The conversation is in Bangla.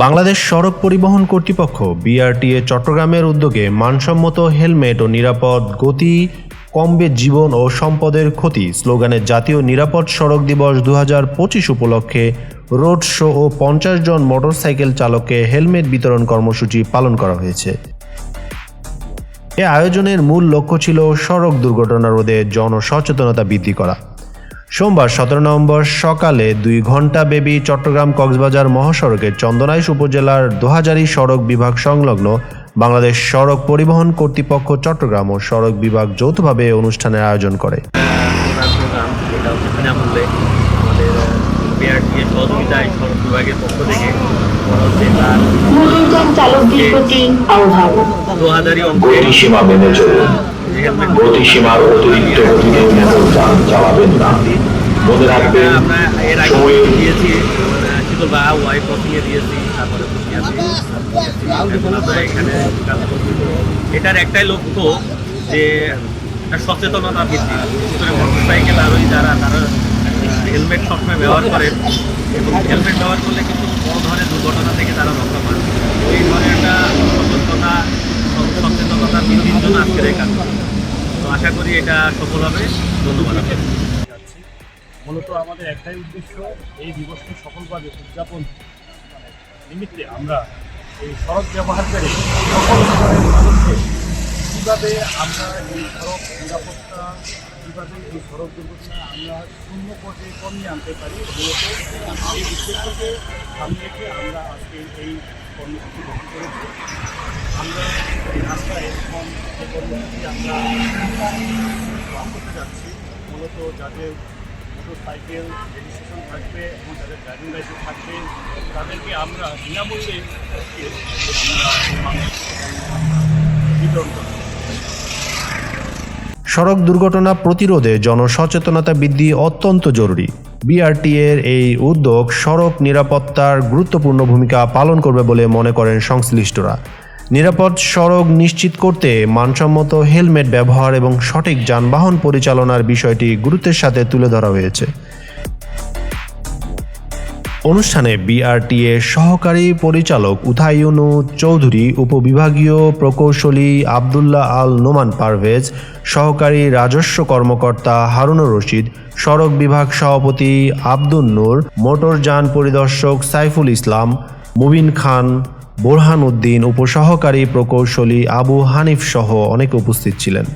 বাংলাদেশ সড়ক পরিবহন কর্তৃপক্ষ বিআরটিএ চট্টগ্রামের উদ্যোগে মানসম্মত হেলমেট ও নিরাপদ গতি কমবে জীবন ও সম্পদের ক্ষতি স্লোগানে জাতীয় নিরাপদ সড়ক দিবস 2025 উপলক্ষে রোড শো ও 50 জন মোটরসাইকেল চালককে হেলমেট বিতরণ কর্মসূচি পালন করা হয়েছে। এ আয়োজনের মূল লক্ষ্য ছিল সড়ক দুর্ঘটনা রোধে জনসচেতনতা বৃদ্ধি করা। সোমবার 17 নভেম্বর সকালে 2 ঘণ্টা ব্যাপী চট্টগ্রাম কক্সবাজার মহাসড়কের চন্দনাইশ উপজেলার দোহাজারী সড়ক বিভাগ সংলগ্ন বাংলাদেশ সড়ক পরিবহন কর্তৃপক্ষ চট্টগ্রাম ও সড়ক বিভাগ যৌথভাবে অনুষ্ঠানের আয়োজন করে। গতিসীমা মেনে চলুন, গতিসীমার অতিরিক্ত গতিতে যান চালাবেন না। মনে রাখবেন এটার একটাই লক্ষ্য যে সচেতনতা বৃদ্ধি, বিশেষ করে মোটরসাইকেল আরোহী তারা হেলমেট সবসময় ব্যবহার করেন এবং হেলমেট ব্যবহার করলে কিন্তু বড় ধরনের দুর্ঘটনা থেকে তারা রক্ষা পান। এই ধরনের একটা সচেতনতা বৃদ্ধির জন্য আজকের এই কাজ। তো আশা করি এটা সফল হবে। ধন্যবাদ। মূলত আমাদের একটাই উদ্দেশ্য, এই দিবসটি সফলভাবে উদযাপন নিমিত্তে আমরা এই সড়ক ব্যবহারকারী সকল স্তরের মানুষকে কীভাবে আমরা এই সড়ক নিরাপত্তা, কীভাবে এই সড়ক দুর্ঘটনা আমরা শূন্য পর্যায়ে কমিয়ে আনতে পারি, মূলত এই উদ্দেশ্যকে সামনে রেখে আমরা আজকে এই কর্মসূচি গ্রহণ করেছি। আমরা এই রাস্তায় এখন যে কর্মসূচি আমরা গ্রহণ করতে যাচ্ছি, মূলত যাদের মোটরসাইকেল রেজিস্ট্রেশন থাকবে এবং যাদের ড্রাইভিং লাইসেন্স থাকবে তাদেরকে আমরা বিনামূল্যে বিতরণ করব। সড়ক দুর্ঘটনা প্রতিরোধে জনসচেতনতা বৃদ্ধি অত্যন্ত জরুরি। বিআরটিএর এই উদ্যোগ সড়ক নিরাপত্তার গুরুত্বপূর্ণ ভূমিকা পালন করবে বলে মনে করেন সংশ্লিষ্টরা। নিরাপদ সড়ক নিশ্চিত করতে মানসম্মত হেলমেট ব্যবহার এবং সঠিক যানবাহন পরিচালনার বিষয়টি গুরুত্বের সাথে তুলে ধরা হয়েছে। অনুষ্ঠানে বিআরটিএ সহকারী পরিচালক উথাইয়ুনু চৌধুরী, উপবিভাগীয় প্রকৌশলী আবদুল্লাহ আল নোমান পারভেজ, সহকারী রাজস্ব কর্মকর্তা হারুনুর রশিদ, সড়ক বিভাগ সভাপতি আব্দুন নূর, মোটরযান পরিদর্শক সাইফুল ইসলাম, মুবিন খান, বোরহান উদ্দিন, উপসহকারী প্রকৌশলী আবু হানিফ সহ অনেকে উপস্থিত ছিলেন।